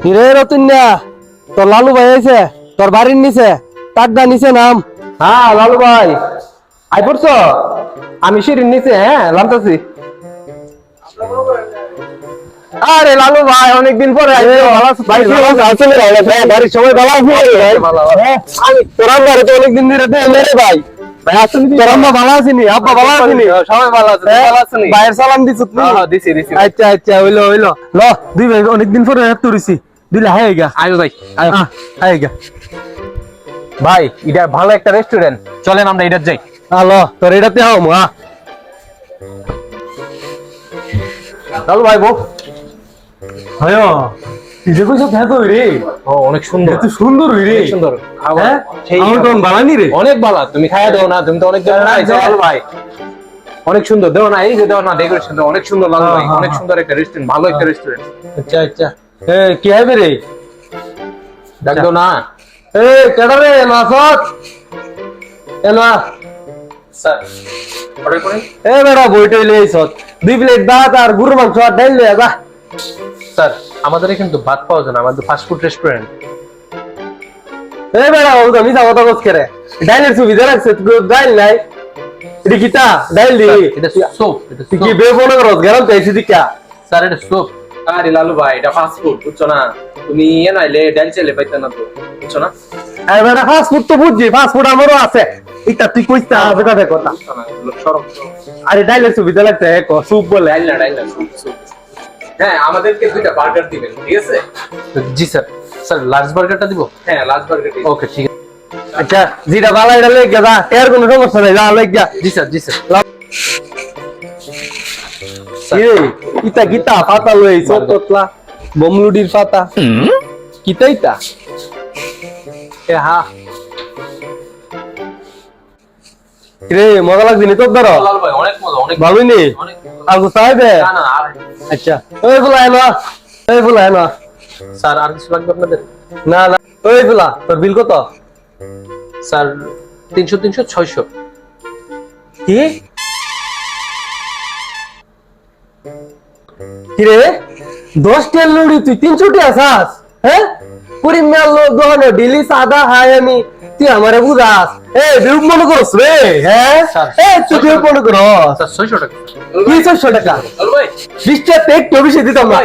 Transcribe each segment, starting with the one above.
হিরে রতন না তোর লালু ভাই আছে তোর বাড়ির নিচে টাকদা নিচে নাম। হ্যাঁ লালু ভাই আই পড়ছো? আমি সিঁড়ির নিচে, হ্যাঁ নামতেছি। আরে লালু ভাই অনেকদিন পরে বাড়ির সবাই ভালো আছে তোর বাড়ি তো অনেকদিন ধরে মেরে ভাই তোর আম্মা ভালো আছিনি আব্বা ভালো আছিনি সবাই ভালো আছে, ভালো আছেন? ভাইয়ের সালাম দিছ তুই? দিছি দিছি। আচ্ছা আচ্ছা হইলো হইলো ল দুই ভাই অনেকদিন পরে তুরিছি দিলে হাই গা আয়ো ভাই হাই গা ভাই, এটা ভালো একটা রেস্টুরেন্ট, চলেন আমরা এটা যাই। আলো তোর এটাতে হাও মা লালু ভাই বউ হয় তুই যে কইছ থাকো রে ও অনেক সুন্দর, এত সুন্দর হই রে অনেক সুন্দর খাবার। হ্যাঁ সেই আমার কোন বানানি রে অনেক ভালো, তুমি খাইয়া দাও না, তুমি তো অনেক জন খাইছো লালু ভাই। অনেক সুন্দর, দেও না, এই যে দেও না, ডেকোরেশন দাও, অনেক সুন্দর লালু ভাই, অনেক সুন্দর একটা রেস্টুরেন্ট, ভালো একটা রেস্টুরেন্ট। আচ্ছা আচ্ছা এ কি হবে রে ডাক দাও না এ কেডা রে মাসত এলা স্যার, অর্ডার করেন। এ বেড়া বইটই লইছত 2 প্লেট ভাত আর গরুর মাংস আর ডাল লইয়া যা। স্যার আমাদের কিন্তু ভাত পাওয়া যায় না, আমাদের ফাস্ট ফুড রেস্টুরেন্ট। এ বেড়া ও আমি যাবো তো কস করে ডাইলের সুবিধা রাখছে ডাইল নাই এটা কিতা ডাইল দি এটা সোপ, এটা তুই কি বেবন করস গেলাম তো এসে দিকা স্যার এটা সোপ। আরে লালু ভাই, এটা ফাস্ট ফুড, বুঝছো না? তুমি এ নাইলে ডাল চাইলে পাইতে না তো, বুঝছো না? আর বেড়া ফাস্ট ফুড তো বুঝছি ফাস্ট ফুড আমারও আছে এটা তুই কইতা হবে কথা কথা বুঝছো না, এগুলো সরম। আরে ডাইলের সুবিধা লাগছে এক সুপ বলে ডাল না সোপ সোপ। হ্যাঁ, আমাদেরকে 2টা বার্গার দিবেন, ঠিক আছে? জি স্যার। স্যার লার্জ বার্গারটা দিব? হ্যাঁ লার্জ বার্গার দিন। ওকে ঠিক আছে। আচ্ছা যেটা ভালো এটা লই গা এর কোনো সমস্যা নাই যা লই গা জি স্যার, জি স্যার। এই কিতা কিতা পাতা লই সততলা বমলুডির পাতা কিতা ইতা এ হা রে মজা লাগছে নি তোর ধরো লালু ভাই অনেক মজা, অনেক ভালোই নি অনেক মজা। আর সাহেবে না না আর আচ্ছা ওই ফুলা এনো ওই ফুলা এনো স্যার আর কিছু লাগবে আপনাদের? না না ওই ফুলা তোর বিল কত স্যার 300 300 600। কি কিরে 10 টেল লুড়ি তুই 300 টি আসাস হ্যাঁ পুরি মেল দোহানো ডিলি সাদা হাই আমি তুই আমারে বুঝাস এ বিরূপ মনে করছ রে হ্যাঁ স্যার, এ তুই বিরূপ মনে করস স্যার 600 টাকা। কি 600 টাকা লালু ভাই 20 টা টেক তো বেশি দিতাম না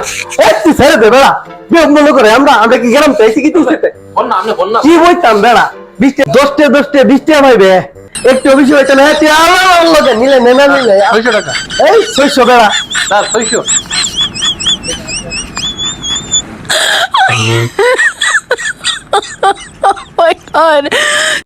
এ তুই ছেড়ে দে বেড়া বিরূপ মনে করে আমরা কি গেলাম তাই কি তুই বল না, আপনি বল না। কি বইতাম বেড়া 20 টা 10 টা 20 টা ভাইবে একটু বেশি হইতো না তুই আল্লাহ নিলে নেনা নিলে 600 টাকা। এই 600 বেড়া স্যার 600। Oh my god.